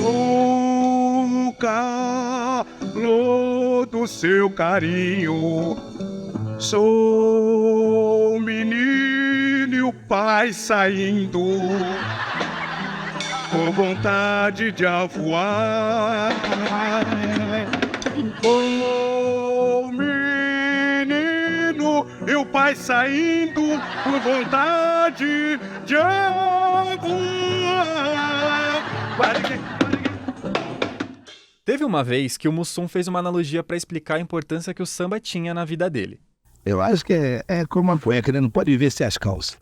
o calor do seu carinho. Sou um menino e o pai saindo, com vontade de avoar. O menino e o pai saindo, com vontade de avoar. Teve uma vez que o Mussum fez uma analogia para explicar a importância que o samba tinha na vida dele. Eu acho que é como uma cueca, né? Não pode viver sem as calças.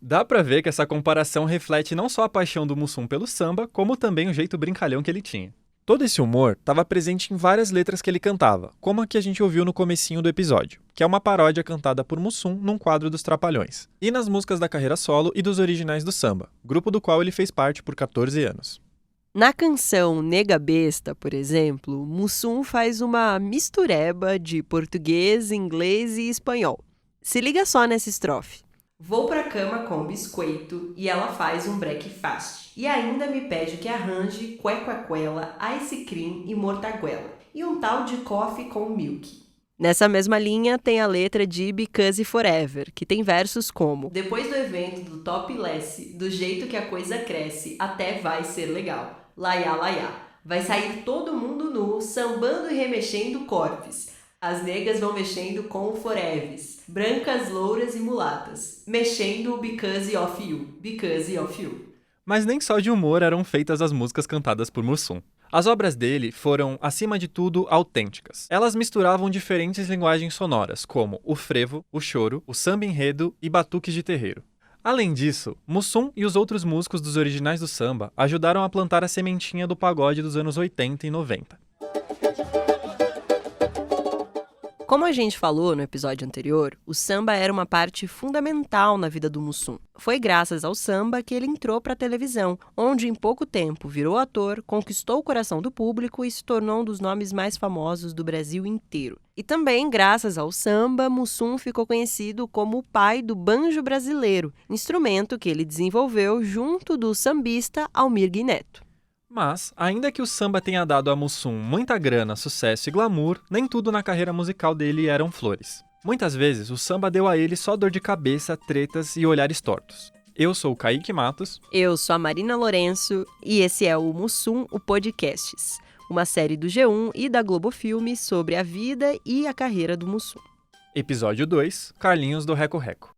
Dá pra ver que essa comparação reflete não só a paixão do Mussum pelo samba, como também o jeito brincalhão que ele tinha. Todo esse humor estava presente em várias letras que ele cantava, como a que a gente ouviu no comecinho do episódio, que é uma paródia cantada por Mussum num quadro dos Trapalhões, e nas músicas da carreira solo e dos Originais do Samba, grupo do qual ele fez parte por 14 anos. Na canção Nega Besta, por exemplo, Mussum faz uma mistureba de português, inglês e espanhol. Se liga só nessa estrofe. Vou pra cama com biscoito e ela faz um breakfast. E ainda me pede que arranje cuequaquela, ice cream e mortaguela. E um tal de coffee com milk. Nessa mesma linha tem a letra de Because Forever, que tem versos como: depois do evento do topless, do jeito que a coisa cresce, até vai ser legal. Laiá, laiá. Vai sair todo mundo nu, sambando e remexendo corpos. As negas vão mexendo com o foreves, brancas, louras e mulatas, mexendo o because of you, because of you. Mas nem só de humor eram feitas as músicas cantadas por Mussum. As obras dele foram, acima de tudo, autênticas. Elas misturavam diferentes linguagens sonoras, como o frevo, o choro, o samba enredo e batuques de terreiro. Além disso, Mussum e os outros músicos dos Originais do Samba ajudaram a plantar a sementinha do pagode dos anos 80 e 90. Como a gente falou no episódio anterior, o samba era uma parte fundamental na vida do Mussum. Foi graças ao samba que ele entrou para a televisão, onde em pouco tempo virou ator, conquistou o coração do público e se tornou um dos nomes mais famosos do Brasil inteiro. E também, graças ao samba, Mussum ficou conhecido como o pai do banjo brasileiro, instrumento que ele desenvolveu junto do sambista Almir Neto. Mas, ainda que o samba tenha dado a Mussum muita grana, sucesso e glamour, nem tudo na carreira musical dele eram flores. Muitas vezes, o samba deu a ele só dor de cabeça, tretas e olhares tortos. Eu sou o Kaique Matos. Eu sou a Marina Lourenço e esse é o Mussum, o Podcasts, uma série do G1 e da Globo Filmes sobre a vida e a carreira do Mussum. Episódio 2, Carlinhos do Reco Reco.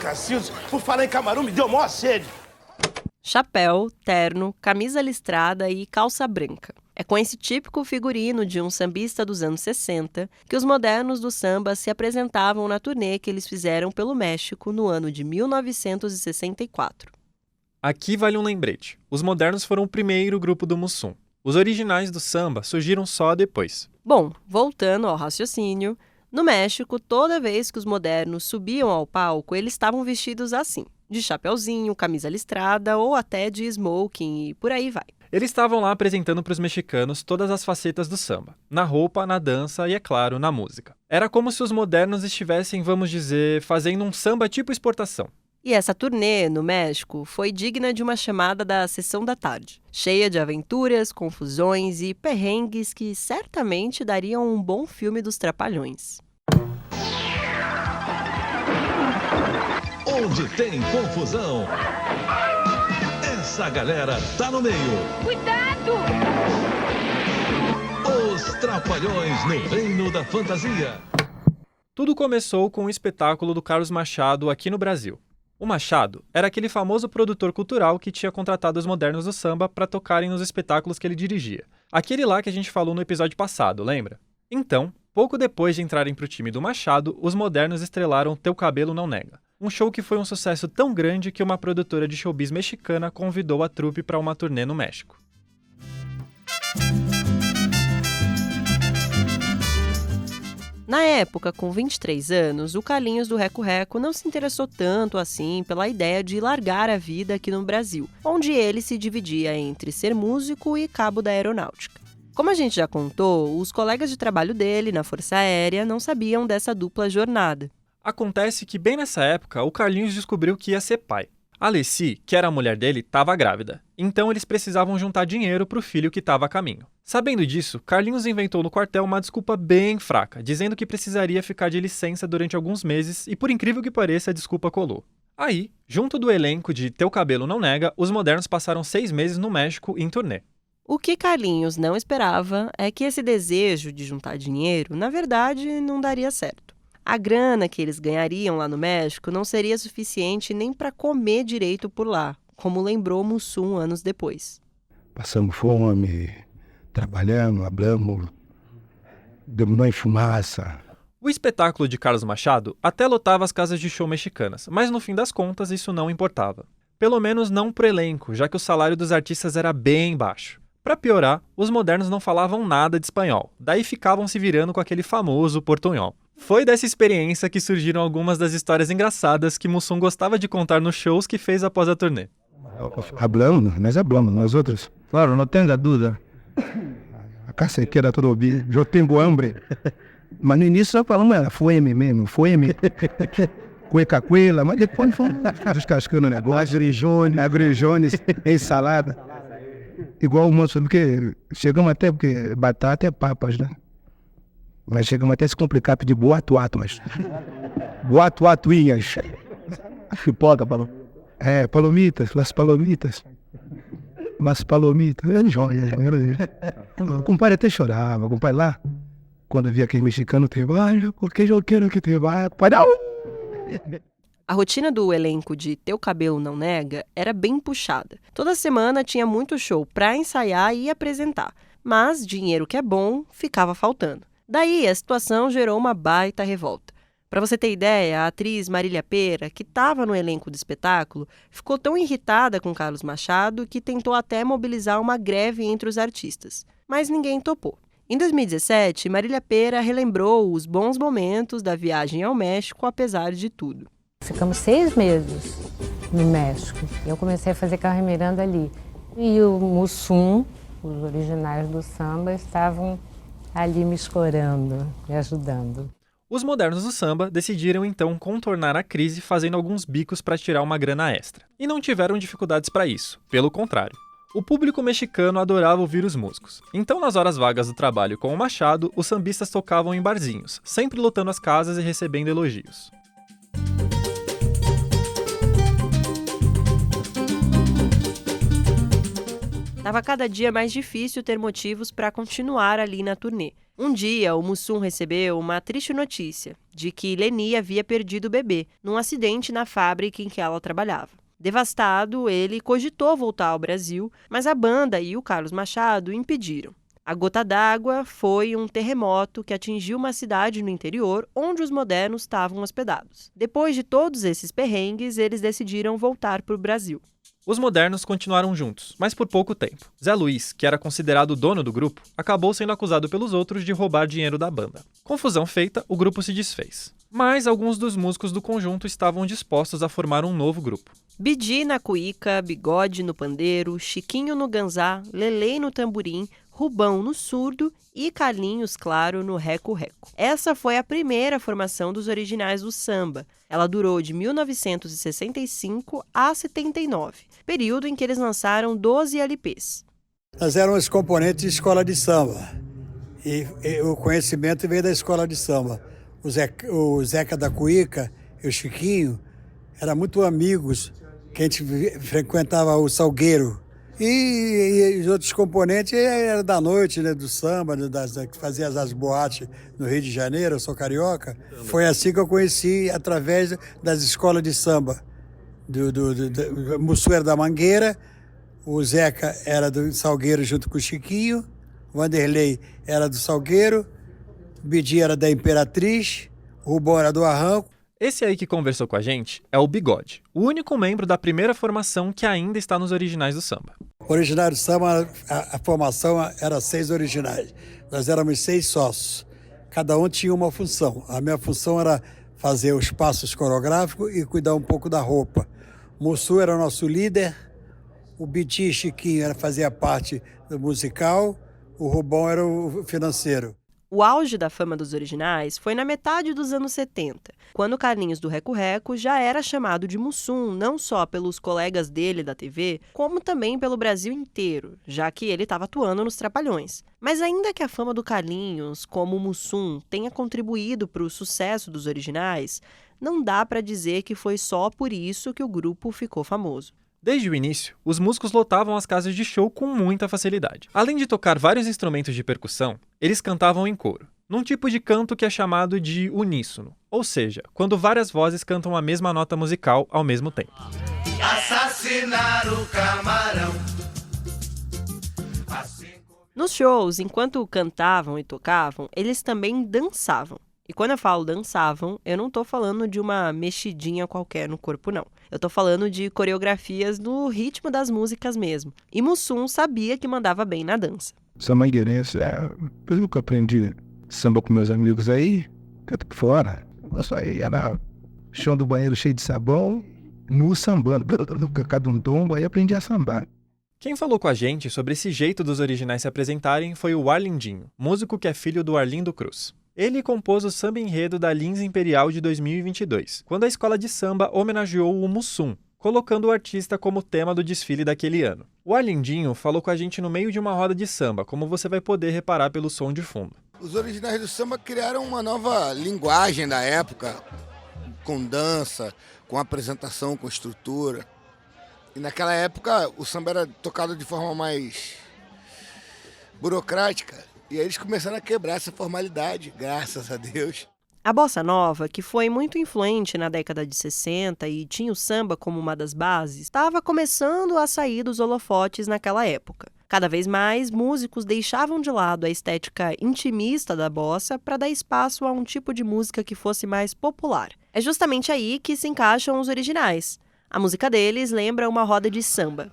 Cacildos, por falar em camarão, me deu maior sede. Chapéu, terno, camisa listrada e calça branca. É com esse típico figurino de um sambista dos anos 60 que os modernos do samba se apresentavam na turnê que eles fizeram pelo México no ano de 1964. Aqui vale um lembrete. Os modernos foram o primeiro grupo do Mussum. Os Originais do Samba surgiram só depois. Bom, voltando ao raciocínio, no México, toda vez que os modernos subiam ao palco, eles estavam vestidos assim, de chapeuzinho, camisa listrada ou até de smoking e por aí vai. Eles estavam lá apresentando para os mexicanos todas as facetas do samba, na roupa, na dança e, é claro, na música. Era como se os modernos estivessem, vamos dizer, fazendo um samba tipo exportação. E essa turnê no México foi digna de uma chamada da Sessão da Tarde, cheia de aventuras, confusões e perrengues que certamente dariam um bom filme dos Trapalhões. Onde tem confusão, essa galera tá no meio. Cuidado! Os Trapalhões no reino da fantasia. Tudo começou com um espetáculo do Carlos Machado aqui no Brasil. O Machado era aquele famoso produtor cultural que tinha contratado os modernos do samba para tocarem nos espetáculos que ele dirigia. Aquele lá que a gente falou no episódio passado, lembra? Então, pouco depois de entrarem para o time do Machado, os modernos estrelaram Teu Cabelo Não Nega. Um show que foi um sucesso tão grande que uma produtora de showbiz mexicana convidou a trupe para uma turnê no México. Na época, com 23 anos, o Carlinhos do Reco Reco não se interessou tanto assim pela ideia de largar a vida aqui no Brasil, onde ele se dividia entre ser músico e cabo da aeronáutica. Como a gente já contou, os colegas de trabalho dele na Força Aérea não sabiam dessa dupla jornada. Acontece que bem nessa época, o Carlinhos descobriu que ia ser pai. A Alessi, que era a mulher dele, estava grávida. Então eles precisavam juntar dinheiro para o filho que estava a caminho. Sabendo disso, Carlinhos inventou no quartel uma desculpa bem fraca, dizendo que precisaria ficar de licença durante alguns meses e, por incrível que pareça, a desculpa colou. Aí, junto do elenco de Teu Cabelo Não Nega, os Modernos passaram 6 meses no México em turnê. O que Carlinhos não esperava é que esse desejo de juntar dinheiro, na verdade, não daria certo. A grana que eles ganhariam lá no México não seria suficiente nem para comer direito por lá, como lembrou Mussum anos depois. Passamos fome, trabalhando, hablamos, demos em fumaça. O espetáculo de Carlos Machado até lotava as casas de show mexicanas, mas no fim das contas isso não importava. Pelo menos não pro elenco, já que o salário dos artistas era bem baixo. Para piorar, os Modernos não falavam nada de espanhol, daí ficavam se virando com aquele famoso portunhol. Foi dessa experiência que surgiram algumas das histórias engraçadas que Mussum gostava de contar nos shows que fez após a turnê. Hablamos, nós outros. Claro, não tenha dúvida. A casa queda todo ouvir, eu tenho hambre. Mas no início só falamos, era fome mesmo, fome. Cueca, mas depois fomos descascando o negócio. Agrijones, ensalada. Igual o moço, porque chegamos até, porque batata é papas, né? Mas chegamos até a se complicar, pedir boatuato, mas... Boatuatuinhas. Pipoca, palomitas, las palomitas. É joia. O compadre até chorava, o compadre lá, quando via aquele mexicano, porque eu quero que te vá, A rotina do elenco de Teu Cabelo Não Nega era bem puxada. Toda semana tinha muito show para ensaiar e apresentar, mas dinheiro que é bom ficava faltando. Daí a situação gerou uma baita revolta. Para você ter ideia, a atriz Marília Pêra, que estava no elenco do espetáculo, ficou tão irritada com Carlos Machado que tentou até mobilizar uma greve entre os artistas. Mas ninguém topou. Em 2017, Marília Pêra relembrou os bons momentos da viagem ao México, apesar de tudo. Ficamos 6 meses no México. Eu comecei a fazer Carmen Miranda ali. E o Mussum, os originais do samba, estavam ali me escorando, me ajudando. Os Modernos do Samba decidiram então contornar a crise fazendo alguns bicos para tirar uma grana extra. E não tiveram dificuldades para isso, pelo contrário. O público mexicano adorava ouvir os músicos. Então, nas horas vagas do trabalho com o Machado, os sambistas tocavam em barzinhos, sempre lotando as casas e recebendo elogios. Estava cada dia mais difícil ter motivos para continuar ali na turnê. Um dia, o Mussum recebeu uma triste notícia de que Leni havia perdido o bebê num acidente na fábrica em que ela trabalhava. Devastado, ele cogitou voltar ao Brasil, mas a banda e o Carlos Machado impediram. A gota d'água foi um terremoto que atingiu uma cidade no interior onde os Modernos estavam hospedados. Depois de todos esses perrengues, eles decidiram voltar para o Brasil. Os Modernos continuaram juntos, mas por pouco tempo. Zé Luiz, que era considerado o dono do grupo, acabou sendo acusado pelos outros de roubar dinheiro da banda. Confusão feita, o grupo se desfez. Mas alguns dos músicos do conjunto estavam dispostos a formar um novo grupo. Bidi na cuíca, Bigode no pandeiro, Chiquinho no ganzá, Lelei no tamborim, Rubão no surdo e Carlinhos, claro, no reco-reco. Essa foi a primeira formação dos originais do samba. Ela durou de 1965 a 79, período em que eles lançaram 12 LPs. Nós éramos componentes de escola de samba e o conhecimento veio da escola de samba. O Zeca da Cuíca e o Chiquinho eram muito amigos, que a gente frequentava o Salgueiro. E os outros componentes eram da noite, né, do samba, que fazia as boates no Rio de Janeiro, eu sou carioca. Foi assim que eu conheci, através das escolas de samba. O Mussum era da Mangueira, o Zeca era do Salgueiro junto com o Chiquinho, o Vanderlei era do Salgueiro, o Bidi era da Imperatriz, o Rubão era do Arranco. Esse aí que conversou com a gente é o Bigode, o único membro da primeira formação que ainda está nos originais do samba. O original do samba, a formação era 6 originais. Nós éramos 6 sócios. Cada um tinha uma função. A minha função era fazer os passos coreográficos e cuidar um pouco da roupa. O Mussum era o nosso líder. O Bidi e Chiquinho fazia parte do musical. o Rubão era o financeiro. O auge da fama dos Originais foi na metade dos anos 70, quando Carlinhos do Reco Reco já era chamado de Mussum não só pelos colegas dele da TV, como também pelo Brasil inteiro, já que ele estava atuando nos Trapalhões. Mas ainda que a fama do Carlinhos, como Mussum, tenha contribuído para o sucesso dos Originais, não dá para dizer que foi só por isso que o grupo ficou famoso. Desde o início, os músicos lotavam as casas de show com muita facilidade. Além de tocar vários instrumentos de percussão, eles cantavam em coro, num tipo de canto que é chamado de uníssono, ou seja, quando várias vozes cantam a mesma nota musical ao mesmo tempo. Assassinar o camarão. Nos shows, enquanto cantavam e tocavam, eles também dançavam. E quando eu falo dançavam, eu não tô falando de uma mexidinha qualquer no corpo, não. Eu tô falando de coreografias no ritmo das músicas mesmo. E Mussum sabia que mandava bem na dança. Samba ingueirense, pelo que eu aprendi samba com meus amigos aí, canto por fora. Isso aí era chão do banheiro cheio de sabão, nu sambando, cada um tombo, aí aprendi a sambar. Quem falou com a gente sobre esse jeito dos Originais se apresentarem foi o Arlindinho, músico que é filho do Arlindo Cruz. Ele compôs o samba enredo da Lins Imperial de 2022, quando a escola de samba homenageou o Mussum, colocando o artista como tema do desfile daquele ano. O Arlindinho falou com a gente no meio de uma roda de samba, como você vai poder reparar pelo som de fundo. Os Originais do Samba criaram uma nova linguagem da época, com dança, com apresentação, com estrutura. E naquela época o samba era tocado de forma mais burocrática. E aí eles começaram a quebrar essa formalidade, graças a Deus. A bossa nova, que foi muito influente na década de 60 e tinha o samba como uma das bases, estava começando a sair dos holofotes naquela época. Cada vez mais, músicos deixavam de lado a estética intimista da bossa para dar espaço a um tipo de música que fosse mais popular. É justamente aí que se encaixam os Originais. A música deles lembra uma roda de samba.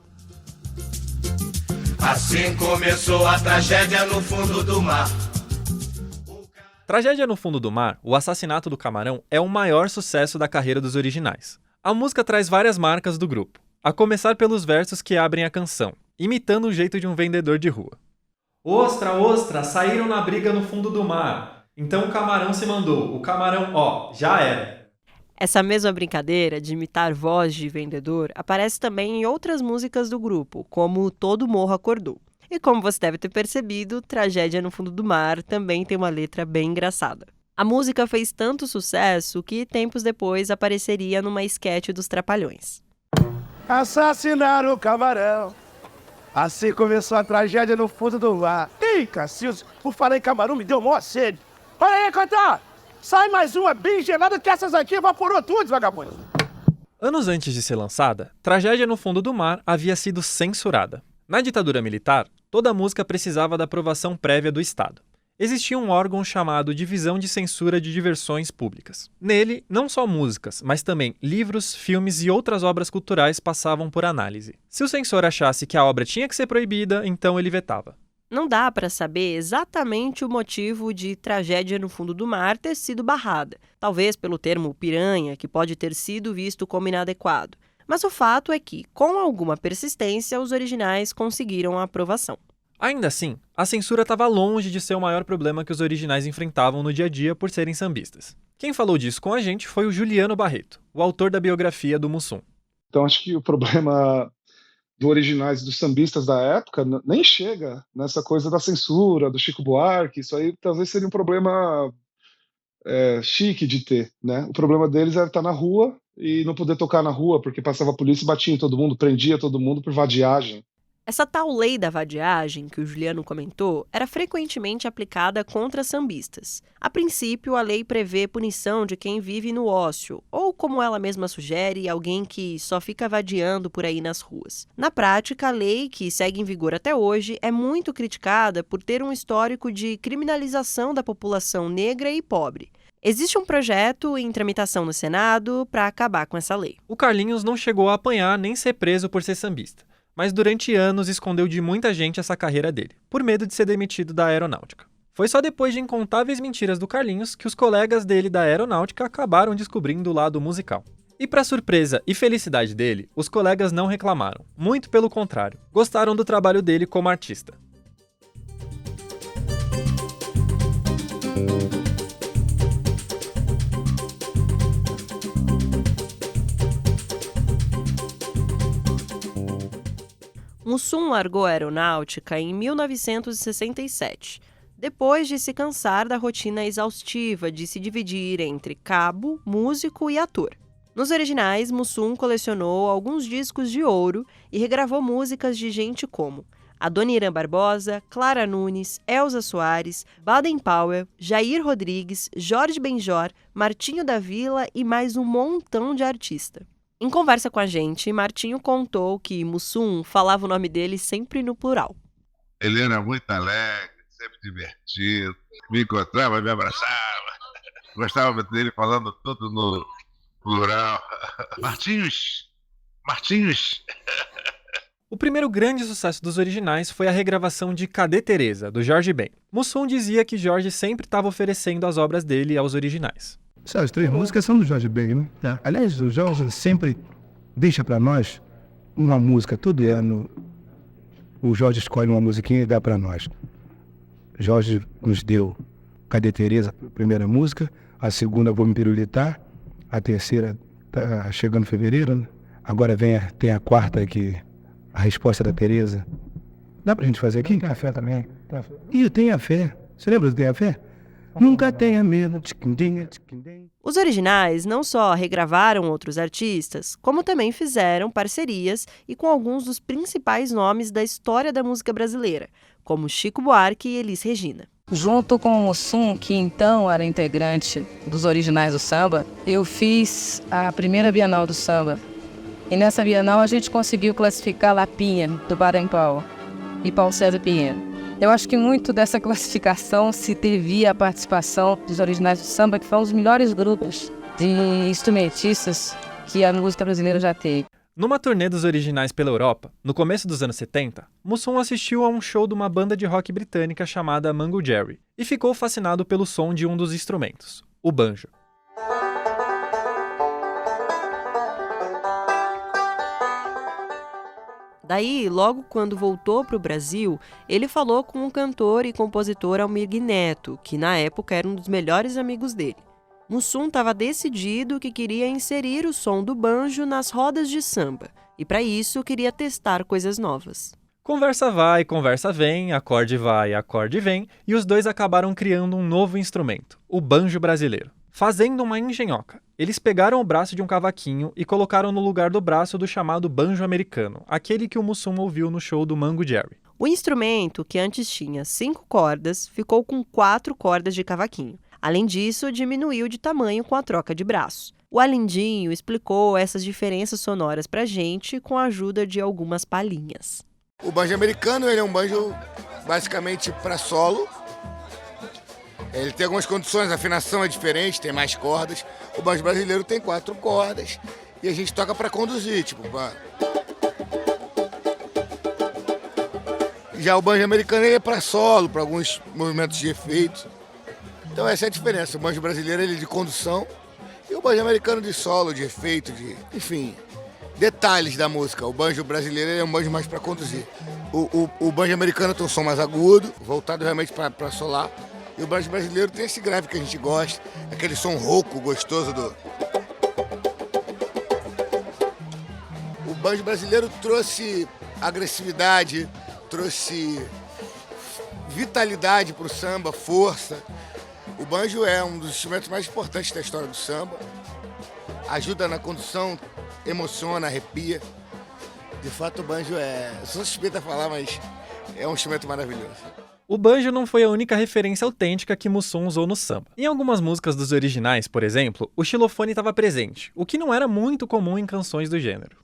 Assim começou a tragédia no fundo do mar. Tragédia no Fundo do Mar, o assassinato do camarão, é o maior sucesso da carreira dos Originais. A música traz várias marcas do grupo, a começar pelos versos que abrem a canção, imitando o jeito de um vendedor de rua. Ostra, ostra, saíram na briga no fundo do mar. Então o camarão se mandou, o camarão, já era. Essa mesma brincadeira de imitar voz de vendedor aparece também em outras músicas do grupo, como Todo Morro Acordou. E como você deve ter percebido, Tragédia no Fundo do Mar também tem uma letra bem engraçada. A música fez tanto sucesso que tempos depois apareceria numa esquete dos Trapalhões. Assassinaram o camarão. Assim começou a tragédia no fundo do mar. Ih, Cacildes, por falar em camarão me deu mó sede. Olha aí, Cotá! Sai mais uma bem gelada que essas aqui evaporou tudo, vagabundo. Anos antes de ser lançada, Tragédia no Fundo do Mar havia sido censurada. Na ditadura militar, toda música precisava da aprovação prévia do Estado. Existia um órgão chamado Divisão de Censura de Diversões Públicas. Nele, não só músicas, mas também livros, filmes e outras obras culturais passavam por análise. Se o censor achasse que a obra tinha que ser proibida, então ele vetava. Não dá para saber exatamente o motivo de Tragédia no Fundo do Mar ter sido barrada, talvez pelo termo piranha, que pode ter sido visto como inadequado. Mas o fato é que, com alguma persistência, os Originais conseguiram a aprovação. Ainda assim, a censura estava longe de ser o maior problema que os Originais enfrentavam no dia a dia por serem sambistas. Quem falou disso com a gente foi o Juliano Barreto, o autor da biografia do Mussum. Então acho que o problema do Originais, dos sambistas da época, nem chega nessa coisa da censura, do Chico Buarque. Isso aí talvez seria um problema chique de ter, né? O problema deles era estar na rua e não poder tocar na rua, porque passava a polícia e batia em todo mundo, prendia todo mundo por vadiagem. Essa tal lei da vadiagem, que o Juliano comentou, era frequentemente aplicada contra sambistas. A princípio, a lei prevê punição de quem vive no ócio, ou, como ela mesma sugere, alguém que só fica vadiando por aí nas ruas. Na prática, a lei, que segue em vigor até hoje, é muito criticada por ter um histórico de criminalização da população negra e pobre. Existe um projeto em tramitação no Senado para acabar com essa lei. O Carlinhos não chegou a apanhar nem ser preso por ser sambista, mas durante anos escondeu de muita gente essa carreira dele, por medo de ser demitido da aeronáutica. Foi só depois de incontáveis mentiras do Carlinhos que os colegas dele da aeronáutica acabaram descobrindo o lado musical. E para surpresa e felicidade dele, os colegas não reclamaram, muito pelo contrário, gostaram do trabalho dele como artista. Mussum largou a aeronáutica em 1967, depois de se cansar da rotina exaustiva de se dividir entre cabo, músico e ator. Nos originais, Mussum colecionou alguns discos de ouro e regravou músicas de gente como Adoniran Barbosa, Clara Nunes, Elza Soares, Baden Powell, Jair Rodrigues, Jorge Benjor, Martinho da Vila e mais um montão de artista. Em conversa com a gente, Martinho contou que Mussum falava o nome dele sempre no plural. Ele era muito alegre, sempre divertido, me encontrava, me abraçava, gostava dele falando tudo no plural. Martinhos! O primeiro grande sucesso dos originais foi a regravação de Cadê Teresa, do Jorge Ben. Mussum dizia que Jorge sempre estava oferecendo as obras dele aos originais. As 3 músicas são do Jorge Ben, né? Tá. Aliás, o Jorge sempre deixa pra nós uma música. Todo ano o Jorge escolhe uma musiquinha e dá pra nós. Jorge nos deu Cadê Teresa, a primeira música. A segunda, Vou Me Pirulitar. A terceira, tá chegando em fevereiro, né? Agora tem a quarta aqui, a resposta da Teresa. Dá pra gente fazer aqui? Tem a fé também. E tem a fé. Você lembra do Tem a Fé? Nunca tenha medo. Os originais não só regravaram outros artistas, como também fizeram parcerias e com alguns dos principais nomes da história da música brasileira, como Chico Buarque e Elis Regina. Junto com o Mussum, que então era integrante dos originais do samba, eu fiz a primeira Bienal do Samba. E nessa Bienal a gente conseguiu classificar Lapinha, do Baden Powell, e Paulo César Pinheiro. Eu acho que muito dessa classificação se devia à participação dos originais do samba, que foram os melhores grupos de instrumentistas que a música brasileira já teve. Numa turnê dos originais pela Europa, no começo dos anos 70, Mussum assistiu a um show de uma banda de rock britânica chamada Mango Jerry e ficou fascinado pelo som de um dos instrumentos, o banjo. Daí, logo quando voltou para o Brasil, ele falou com o cantor e compositor Almir Neto, que na época era um dos melhores amigos dele. Mussum estava decidido que queria inserir o som do banjo nas rodas de samba, e para isso queria testar coisas novas. Conversa vai, conversa vem, acorde vai, acorde vem, e os dois acabaram criando um novo instrumento, o banjo brasileiro. Fazendo uma engenhoca, eles pegaram o braço de um cavaquinho e colocaram no lugar do braço do chamado banjo americano, aquele que o Mussum ouviu no show do Mango Jerry. O instrumento, que antes tinha 5 cordas, ficou com 4 cordas de cavaquinho. Além disso, diminuiu de tamanho com a troca de braço. O Alindinho explicou essas diferenças sonoras pra gente com a ajuda de algumas palhinhas. O banjo americano ele é um banjo basicamente para solo. Ele tem algumas condições, a afinação é diferente, tem mais cordas. O banjo brasileiro tem 4 cordas e a gente toca para conduzir, tipo... Já o banjo americano ele é para solo, para alguns movimentos de efeito. Então essa é a diferença. O banjo brasileiro ele é de condução e o banjo americano de solo, de efeito, enfim, detalhes da música. O banjo brasileiro ele é um banjo mais para conduzir. O banjo americano tem um som mais agudo, voltado realmente para solar. E o banjo brasileiro tem esse grave que a gente gosta, aquele som rouco, gostoso do... O banjo brasileiro trouxe agressividade, trouxe vitalidade para o samba, força. O banjo é um dos instrumentos mais importantes da história do samba. Ajuda na condução, emociona, arrepia. De fato, o banjo sou suspeita a falar, mas é um instrumento maravilhoso. O banjo não foi a única referência autêntica que Mussum usou no samba. Em algumas músicas dos originais, por exemplo, o xilofone estava presente, o que não era muito comum em canções do gênero.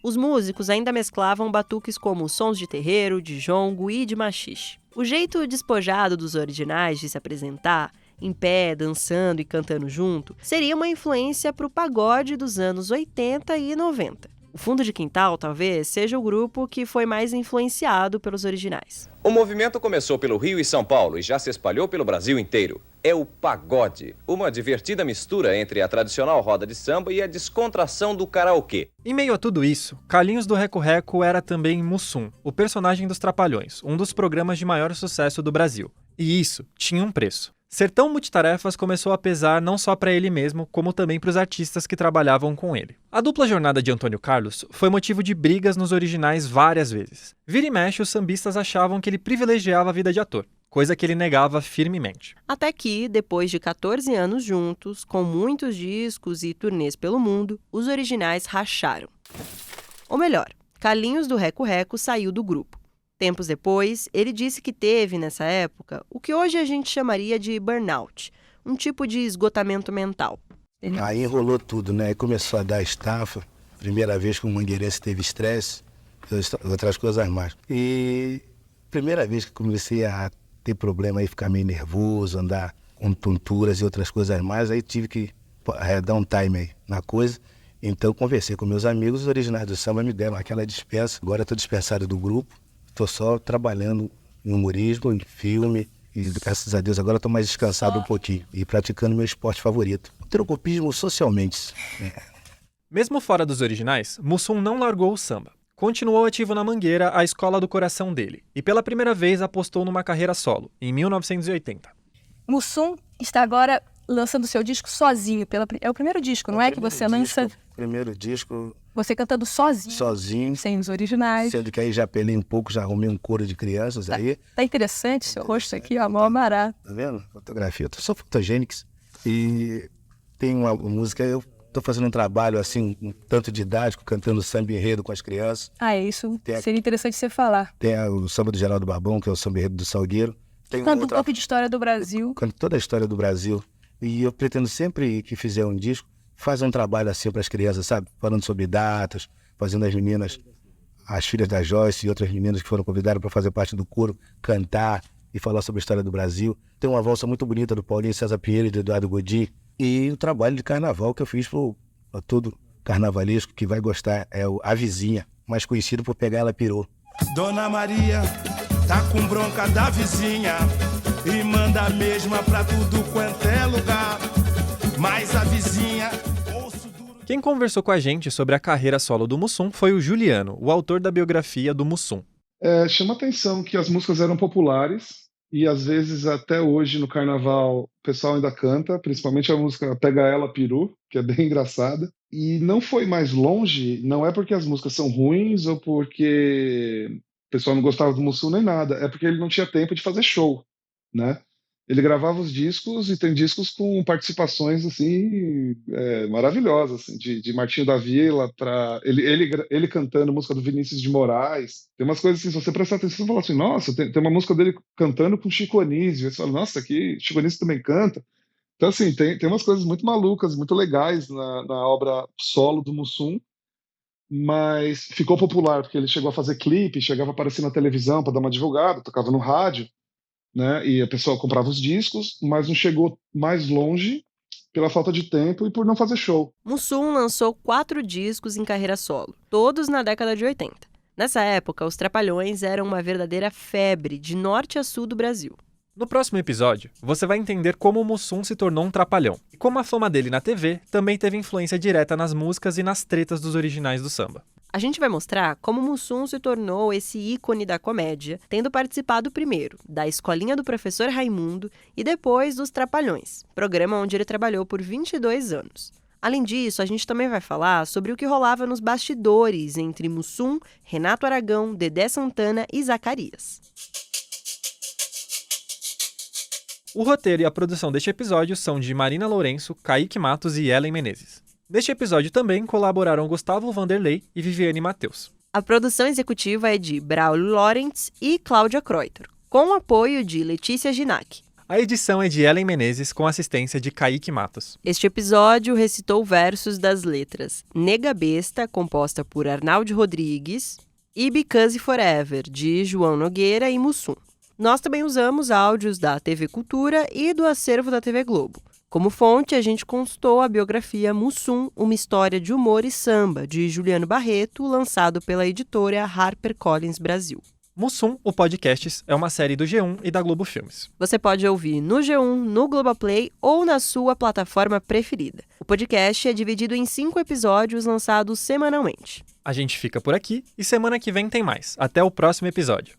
Os músicos ainda mesclavam batuques como sons de terreiro, de jongo e de machixe. O jeito despojado dos originais de se apresentar, em pé, dançando e cantando junto, seria uma influência para o pagode dos anos 80 e 90. O Fundo de Quintal, talvez, seja o grupo que foi mais influenciado pelos originais. O movimento começou pelo Rio e São Paulo e já se espalhou pelo Brasil inteiro. É o pagode, uma divertida mistura entre a tradicional roda de samba e a descontração do karaokê. Em meio a tudo isso, Carlinhos do Reco Reco era também Mussum, o personagem dos Trapalhões, um dos programas de maior sucesso do Brasil. E isso tinha um preço. Ser tão multitarefas começou a pesar não só para ele mesmo, como também para os artistas que trabalhavam com ele. A dupla jornada de Antônio Carlos foi motivo de brigas nos originais várias vezes. Vira e mexe, os sambistas achavam que ele privilegiava a vida de ator, coisa que ele negava firmemente. Até que, depois de 14 anos juntos, com muitos discos e turnês pelo mundo, os originais racharam. Ou melhor, Carlinhos do Reco Reco saiu do grupo. Tempos depois, ele disse que teve, nessa época, o que hoje a gente chamaria de burnout, um tipo de esgotamento mental. Aí enrolou tudo, né? Aí começou a dar estafa. Primeira vez que o mangueirense teve estresse, outras coisas mais. E primeira vez que comecei a ter problema aí, ficar meio nervoso, andar com tonturas e outras coisas mais, aí tive que dar um time aí na coisa. Então conversei com meus amigos, os originais do samba me deram aquela dispensa. Agora estou dispensado do grupo. Estou só trabalhando em humorismo, em filme, e graças a Deus agora estou mais descansado um pouquinho e praticando meu esporte favorito. Trocopismo socialmente. Mesmo fora dos originais, Mussum não largou o samba. Continuou ativo na Mangueira, a escola do coração dele, e pela primeira vez apostou numa carreira solo, em 1980. Mussum está agora lançando seu disco sozinho. É o primeiro disco, não é que você lança? Primeiro disco. Você cantando sozinho. Sozinho. Sem os originais. Sendo que aí já apelei um pouco, já arrumei um coro de crianças aí. Tá interessante seu rosto aqui, ó, mó barato. Tá vendo? Fotografia. Eu sou fotogênico e tem uma música, eu tô fazendo um trabalho assim, um tanto didático, cantando samba enredo com as crianças. Ah, é isso. Seria interessante você falar. Tem o samba do Geraldo Barbão, que é o samba enredo do Salgueiro. Canta um pouco de história do Brasil. Canto toda a história do Brasil. E eu pretendo sempre que fizer um disco, fazer um trabalho assim para as crianças, sabe? Falando sobre datas, fazendo as meninas, as filhas da Joyce e outras meninas que foram convidadas para fazer parte do coro, cantar e falar sobre a história do Brasil. Tem uma valsa muito bonita do Paulinho César Pinheiro e do Eduardo Godin. E o trabalho de carnaval que eu fiz para todo carnavalesco que vai gostar é A Vizinha, mais conhecido por Pegar Ela Pirou. Dona Maria tá com bronca da vizinha e manda a mesma pra tudo quanto é lugar. Mas a vizinha... Quem conversou com a gente sobre a carreira solo do Mussum foi o Juliano, o autor da biografia do Mussum. Chama atenção que as músicas eram populares e às vezes até hoje no carnaval o pessoal ainda canta, principalmente a música Pega Ela Peru, que é bem engraçada. E não foi mais longe, não é porque as músicas são ruins ou porque o pessoal não gostava do Mussum nem nada, é porque ele não tinha tempo de fazer show, né? Ele gravava os discos e tem discos com participações assim maravilhosas, assim, de Martinho da Vila, para ele cantando música do Vinícius de Moraes. Tem umas coisas assim, se você prestar atenção, você fala assim, nossa, tem uma música dele cantando com Chico Anísio. Você fala, nossa, aqui Chico Anísio também canta. Então assim, tem umas coisas muito malucas, muito legais na obra solo do Mussum, mas ficou popular porque ele chegou a fazer clipe, chegava a aparecer na televisão para dar uma divulgada, tocava no rádio, né? E a pessoa comprava os discos, mas não chegou mais longe pela falta de tempo e por não fazer show. Mussum lançou 4 discos em carreira solo, todos na década de 80. Nessa época, os Trapalhões eram uma verdadeira febre de norte a sul do Brasil. No próximo episódio, você vai entender como o Mussum se tornou um trapalhão e como a fama dele na TV também teve influência direta nas músicas e nas tretas dos originais do samba. A gente vai mostrar como Mussum se tornou esse ícone da comédia, tendo participado primeiro da Escolinha do Professor Raimundo e depois dos Trapalhões, programa onde ele trabalhou por 22 anos. Além disso, a gente também vai falar sobre o que rolava nos bastidores entre Mussum, Renato Aragão, Dedé Santana e Zacarias. O roteiro e a produção deste episódio são de Marina Lourenço, Kaique Matos e Ellen Menezes. Neste episódio também colaboraram Gustavo Vanderlei e Viviane Matheus. A produção executiva é de Braulio Lorentz e Cláudia Kreuter, com o apoio de Letícia Ginac. A edição é de Ellen Menezes, com assistência de Kaique Matos. Este episódio recitou versos das letras Nega Besta, composta por Arnaldo Rodrigues, e Because Forever, de João Nogueira e Mussum. Nós também usamos áudios da TV Cultura e do acervo da TV Globo, Como fonte, a gente consultou a biografia Mussum, uma história de humor e samba, de Juliano Barreto, lançado pela editora HarperCollins Brasil. Mussum, o Podcasts, é uma série do G1 e da Globo Filmes. Você pode ouvir no G1, no Globoplay ou na sua plataforma preferida. O podcast é dividido em 5 episódios lançados semanalmente. A gente fica por aqui e semana que vem tem mais. Até o próximo episódio.